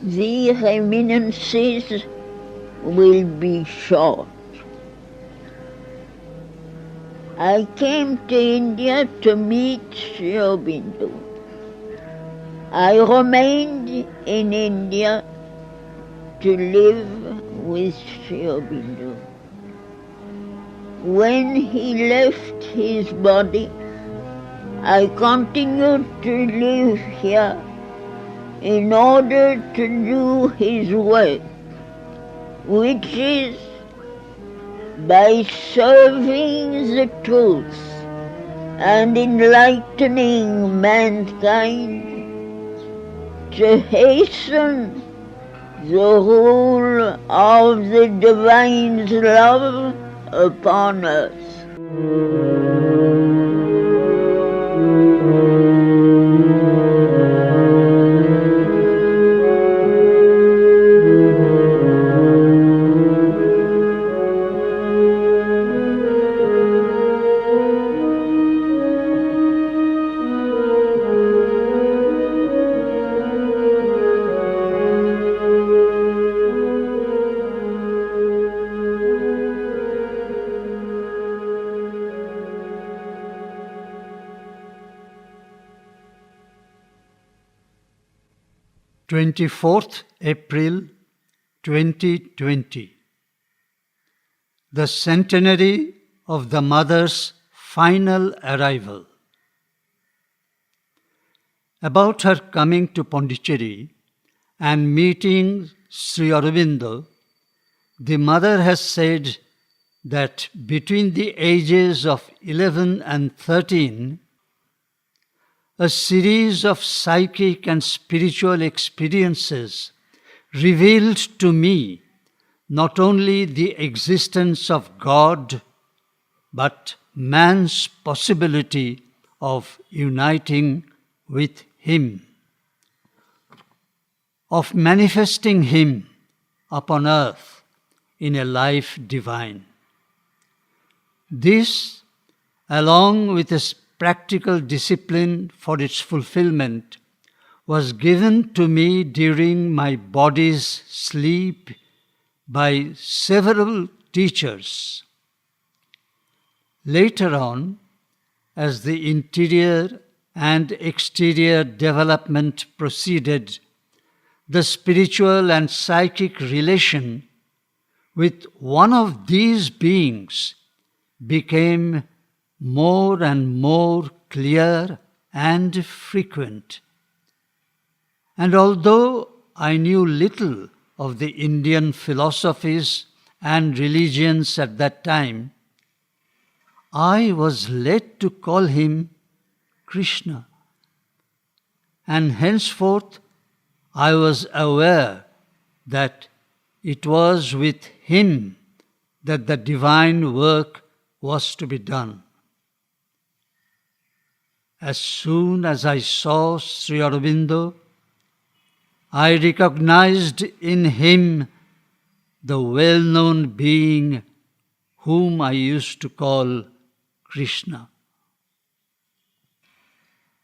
the reminiscences will be short. I came to India to meet Sri Aurobindo. I remained in India to live with Sri Aurobindo. When he left his body, I continued to live here in order to do his work, which is by serving the truth and enlightening mankind to hasten the rule of the divine's love upon earth. 24th April 2020. The centenary of the Mother's final arrival. About her coming to Pondicherry and meeting Sri Aurobindo, the Mother has said that between the ages of 11 and 13, a series of psychic and spiritual experiences revealed to me not only the existence of God, but man's possibility of uniting with Him, of manifesting Him upon earth in a life divine. This, along with a practical discipline for its fulfillment, was given to me during my body's sleep by several teachers. Later on, as the interior and exterior development proceeded, the spiritual and psychic relation with one of these beings became more and more clear and frequent. And although I knew little of the Indian philosophies and religions at that time, I was led to call him Krishna. And henceforth I was aware that it was with him that the divine work was to be done. As soon as I saw Sri Aurobindo, I recognized in him the well-known being whom I used to call Krishna.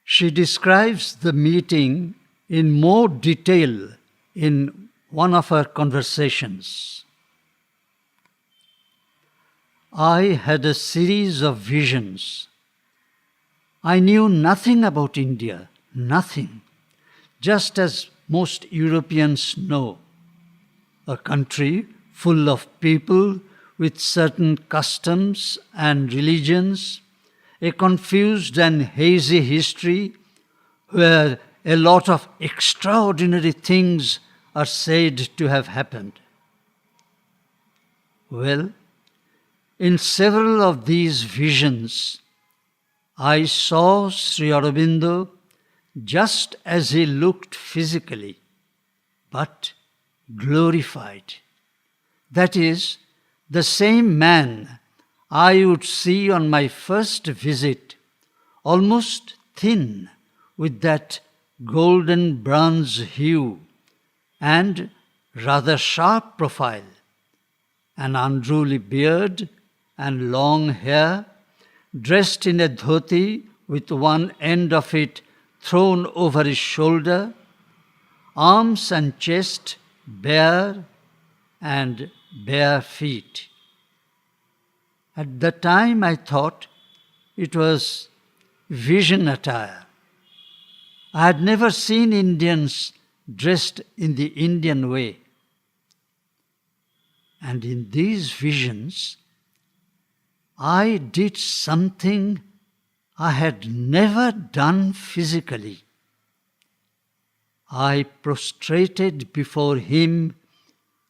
She describes the meeting in more detail in one of her conversations. I had a series of visions. I knew nothing about India, nothing, just as most Europeans know. A country full of people with certain customs and religions, a confused and hazy history where a lot of extraordinary things are said to have happened. Well, in several of these visions, I saw Sri Aurobindo just as he looked physically, but glorified. That is, the same man I would see on my first visit, almost thin, with that golden bronze hue and rather sharp profile, an unruly beard and long hair, dressed in a dhoti with one end of it thrown over his shoulder. arms and chest bare and bare feet. At the time I thought it was vision attire. I had never seen Indians dressed in the Indian way. And in these visions, I did something I had never done physically. I prostrated before him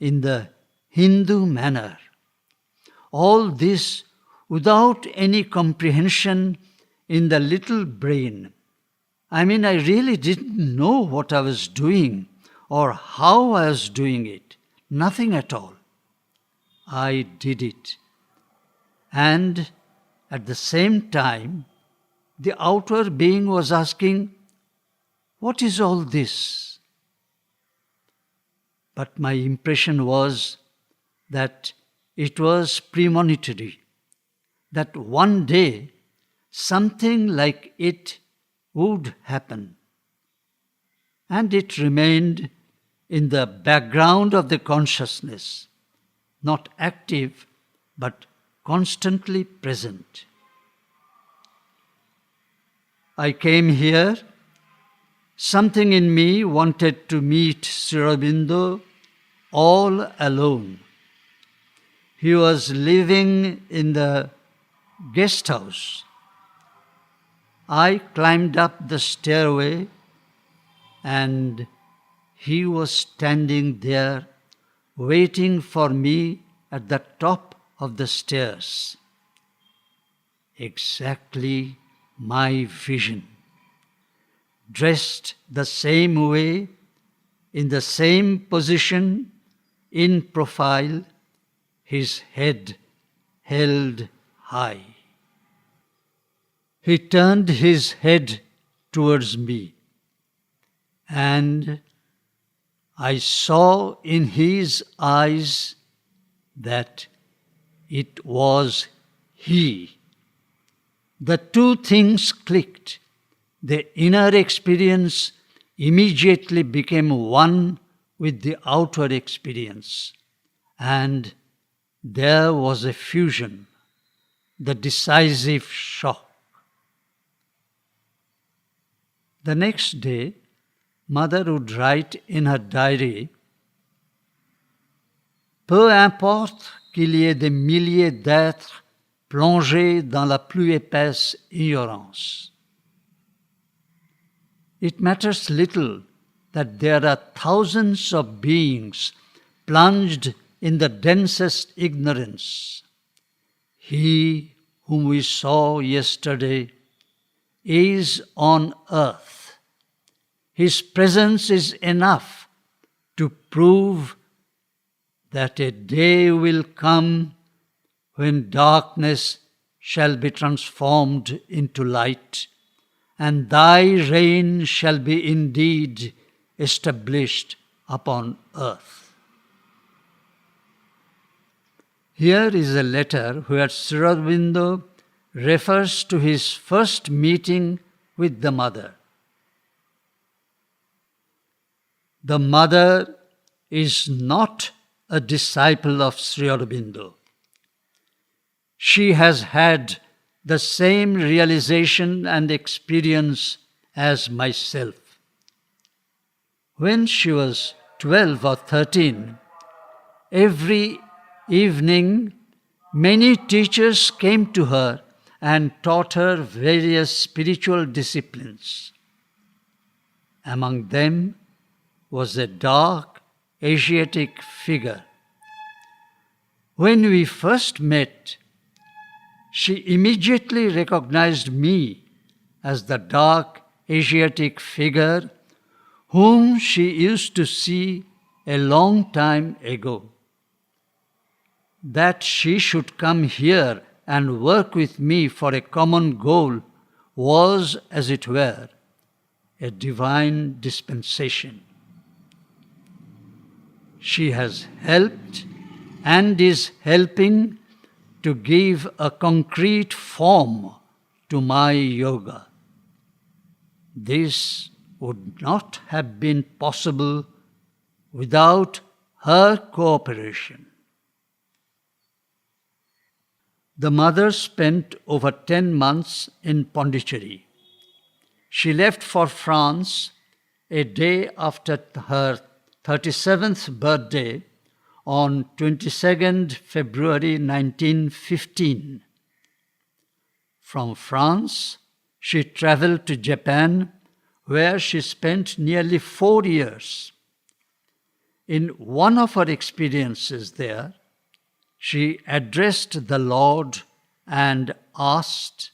in the Hindu manner. All this without any comprehension in the little brain. I really didn't know what I was doing or how I was doing it. Nothing at all. I did it. And at the same time, the outer being was asking, "What is all this?" But my impression was that it was premonitory, that one day something like it would happen. And it remained in the background of the consciousness, not active, but constantly present. I came here. Something in me wanted to meet Sri Aurobindo all alone. He was living in the guest house. I climbed up the stairway and he was standing there waiting for me at the top of the stairs. Exactly my vision. Dressed the same way, in the same position, in profile, his head held high. He turned his head towards me, and I saw in his eyes that it was he. The two things clicked. The inner experience immediately became one with the outer experience, and there was a fusion, the decisive shock. The next day, Mother would write in her diary, "Peu importe qu'il y ait des milliers d'êtres plongés dans la plus épaisse ignorance. It matters little that there are thousands of beings plunged in the densest ignorance. He whom we saw yesterday is on earth. His presence is enough to prove that a day will come when darkness shall be transformed into light, and thy reign shall be indeed established upon earth." Here is a letter where Sri Aurobindo refers to his first meeting with the Mother. The Mother is not a disciple of Sri Aurobindo. She has had the same realization and experience as myself. When she was 12 or 13, every evening many teachers came to her and taught her various spiritual disciplines. Among them was a dark Asiatic figure. When we first met, she immediately recognized me as the dark Asiatic figure whom she used to see a long time ago. That she should come here and work with me for a common goal was, as it were, a divine dispensation. She has helped and is helping to give a concrete form to my yoga. This would not have been possible without her cooperation. The mother spent over 10 months in Pondicherry. She left for France a day after her 37th birthday on 22nd February 1915. From France, she travelled to Japan, where she spent nearly 4 years. In one of her experiences there, she addressed the Lord and asked,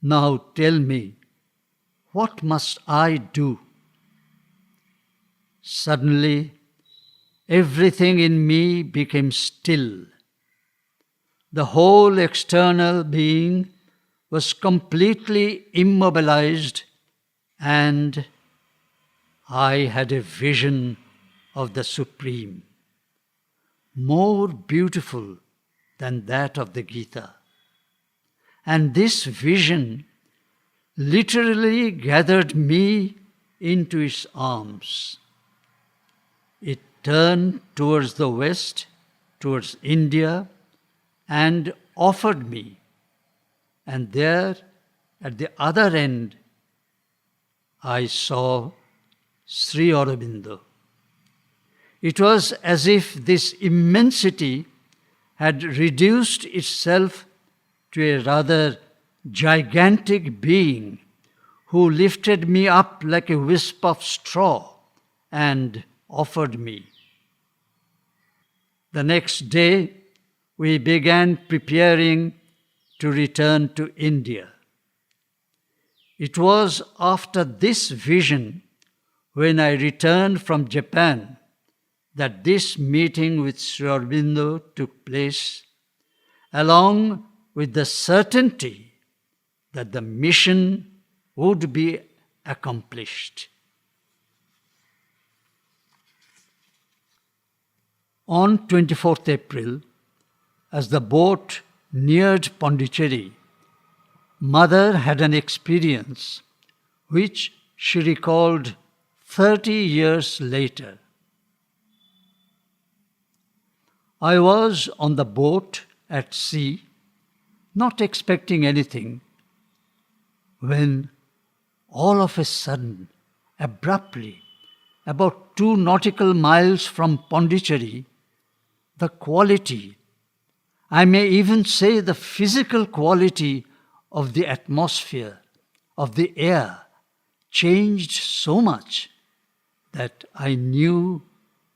"Now tell me, what must I do?" Suddenly, everything in me became still. The whole external being was completely immobilized, and I had a vision of the Supreme, more beautiful than that of the Gita. And this vision literally gathered me into its arms. It turned towards the west, towards India, and offered me. And there, at the other end, I saw Sri Aurobindo. It was as if this immensity had reduced itself to a rather gigantic being who lifted me up like a wisp of straw and offered me. The next day, we began preparing to return to India. It was after this vision, when I returned from Japan, that this meeting with Sri Aurobindo took place, along with the certainty that the mission would be accomplished. On 24th April, as the boat neared Pondicherry, Mother had an experience which she recalled 30 years later. I was on the boat at sea, not expecting anything, when all of a sudden, abruptly, about 2 nautical miles from Pondicherry, the quality, I may even say the physical quality of the atmosphere, of the air, changed so much that I knew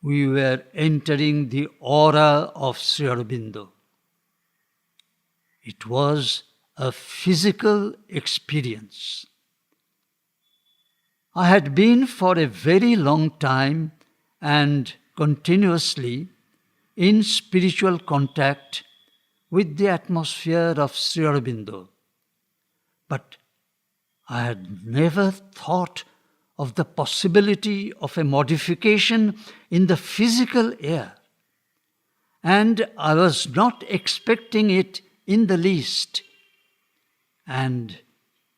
we were entering the aura of Sri Aurobindo. It was a physical experience. I had been for a very long time and continuously in spiritual contact with the atmosphere of Sri Aurobindo, but I had never thought of the possibility of a modification in the physical air, and I was not expecting it in the least. And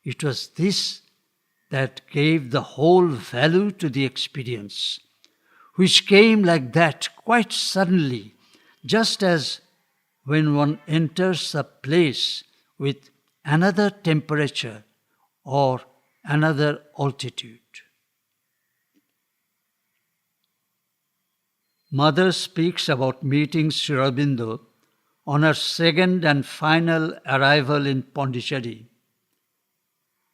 it was this that gave the whole value to the experience, which came like that quite suddenly, just as when one enters a place with another temperature or another altitude. Mother speaks about meeting Sri Aurobindo on her second and final arrival in Pondicherry,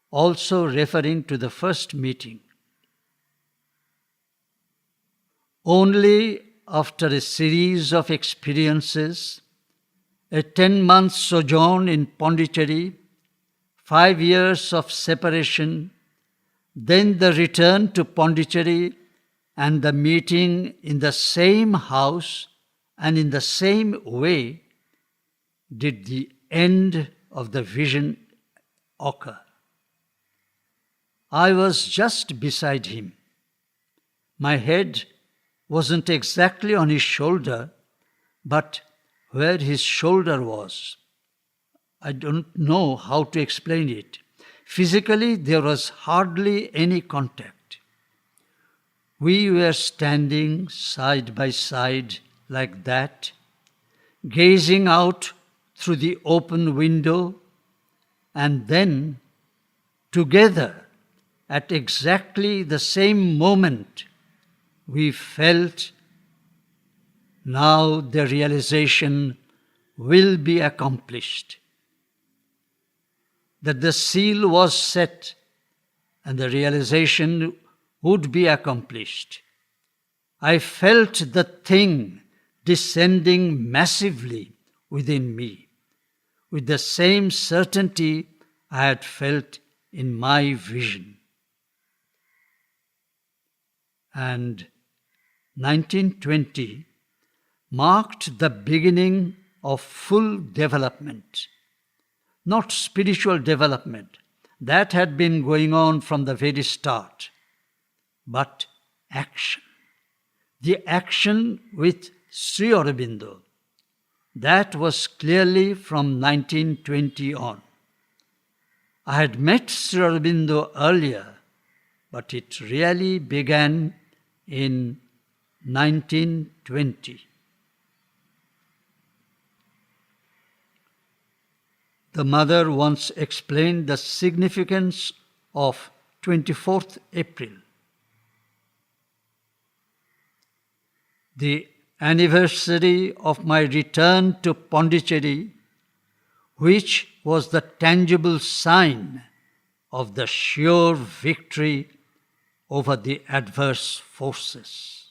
also referring to the first meeting. Only after a series of experiences, a 10-month sojourn in Pondicherry, 5 years of separation, then the return to Pondicherry and the meeting in the same house and in the same way, did the end of the vision occur. I was just beside him. My head wasn't exactly on his shoulder, but where his shoulder was. I don't know how to explain it. Physically, there was hardly any contact. We were standing side by side like that, gazing out through the open window, and then, together, at exactly the same moment, we felt, now the realization will be accomplished, that the seal was set and the realization would be accomplished. I felt the thing descending massively within me, with the same certainty I had felt in my vision. And 1920 marked the beginning of full development, not spiritual development, that had been going on from the very start, but action. The action with Sri Aurobindo, that was clearly from 1920 on. I had met Sri Aurobindo earlier, but it really began in 1920. The mother once explained the significance of 24th April. The anniversary of my return to Pondicherry, which was the tangible sign of the sure victory over the adverse forces.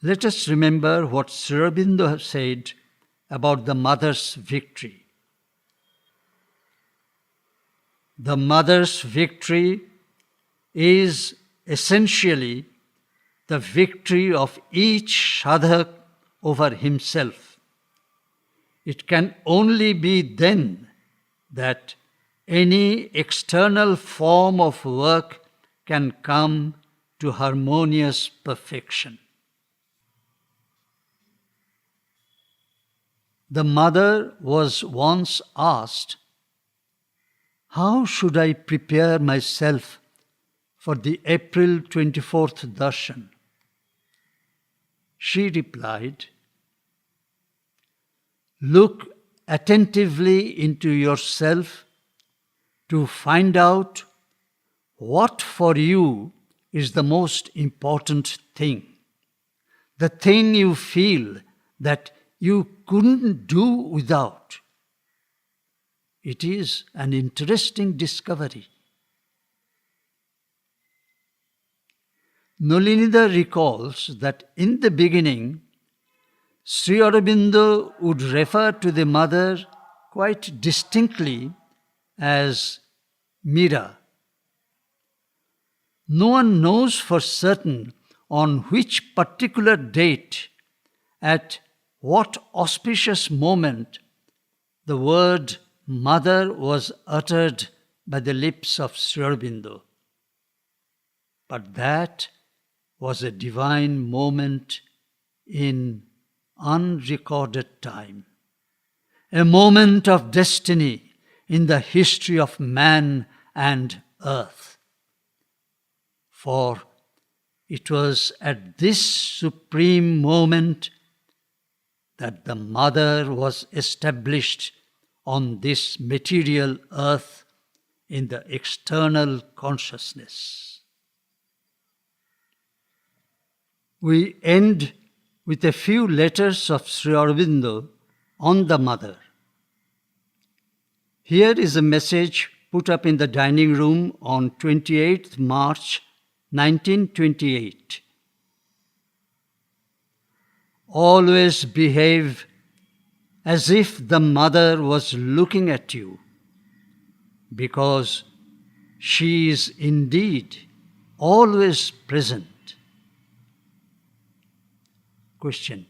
Let us remember what Sri Aurobindo said about the mother's victory. The mother's victory is essentially the victory of each sadhak over himself. It can only be then that any external form of work can come to harmonious perfection. The mother was once asked, "How should I prepare myself for the April 24th darshan?" She replied, "Look attentively into yourself to find out what for you is the most important thing, the thing you feel that you couldn't do without." It is an interesting discovery. Nalinida recalls that in the beginning, Sri Aurobindo would refer to the mother quite distinctly as Mira. No one knows for certain on which particular date, at what auspicious moment, the word mother was uttered by the lips of Sri Aurobindo. But that was a divine moment in unrecorded time, a moment of destiny in the history of man and earth. For it was at this supreme moment that the mother was established on this material earth in the external consciousness. We end with a few letters of Sri Aurobindo on the mother. Here is a message put up in the dining room on 28th March 1928. Always behave as if the mother was looking at you, because she is indeed always present. Question: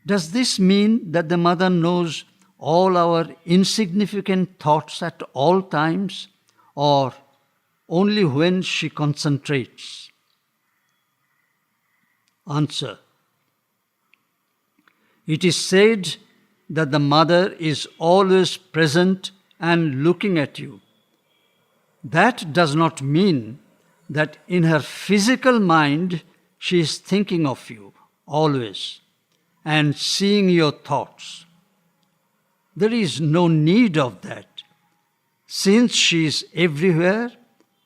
does this mean that the mother knows all our insignificant thoughts at all times, or only when she concentrates? Answer: it is said that the mother is always present and looking at you. That does not mean that in her physical mind she is thinking of you always and seeing your thoughts. There is no need of that, since she is everywhere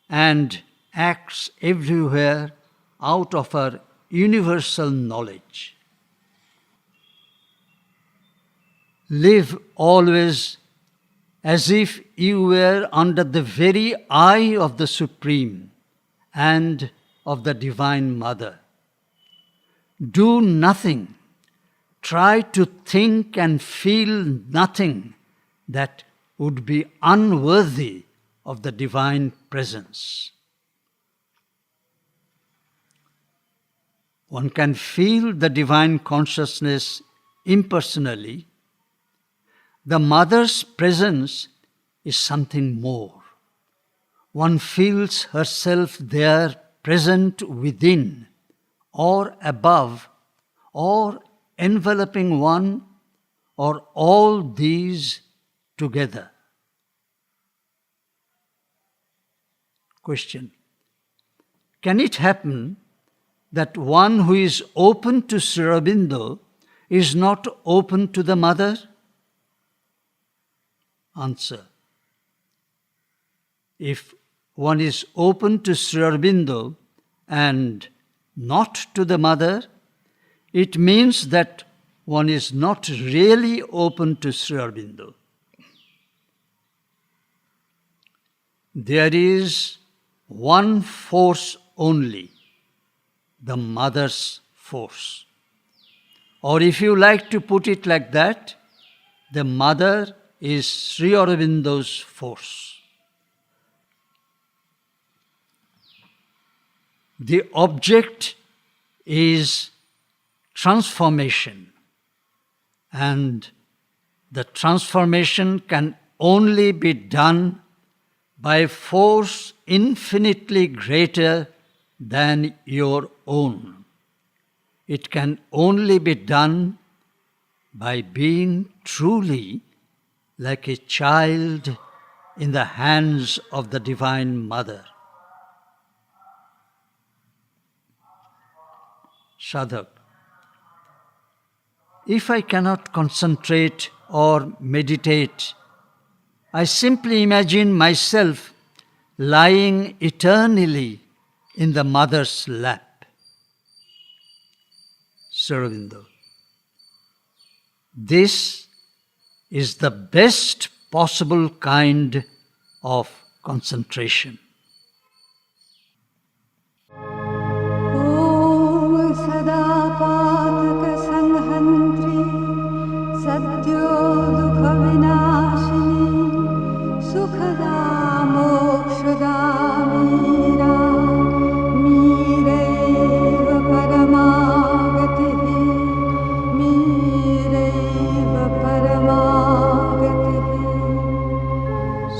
and acts everywhere out of her universal knowledge. Live always as if you were under the very eye of the Supreme and of the Divine Mother. Do nothing, try to think and feel nothing that would be unworthy of the Divine Presence. One can feel the Divine Consciousness impersonally. The Mother's presence is something more. One feels herself there, present within, or above, or enveloping one, or all these together. Question: can it happen that one who is open to Sri Aurobindo is not open to the Mother? Answer: if one is open to Sri Aurobindo and not to the Mother, it means that one is not really open to Sri Aurobindo. There is one force only, the Mother's force. Or if you like to put it like that, the Mother is Sri Aurobindo's force. The object is transformation, and the transformation can only be done by a force infinitely greater than your own. It can only be done by being truly like a child in the hands of the Divine Mother. Sadhak: if I cannot concentrate or meditate, I simply imagine myself lying eternally in the Mother's lap. Sri Aurobindo: this is the best possible kind of concentration.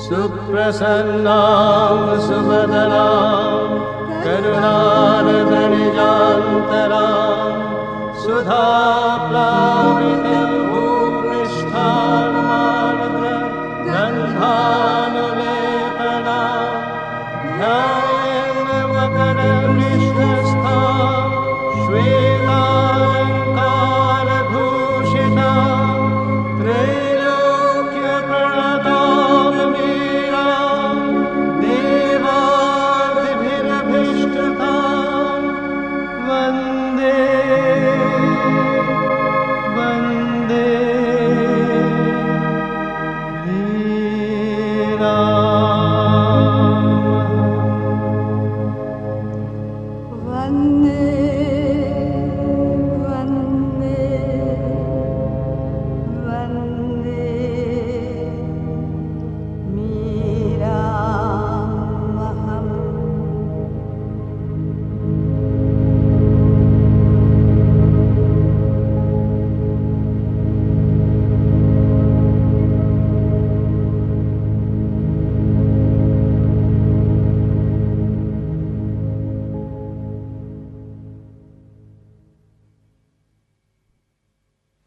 सुप्रसन्नां सुवदनां करुणार्द्रनिजान्तरां सुधाप्लावितं भूपृष्ठामार्द्रगन्धानुलेपनां ध्यायेन मकरनिष्ठस्थां श्वेतालङ्कारभूषितां त्रैलोक्यप्रणतां Meera देवादिभिरभीष्टतां Vande Vande Veera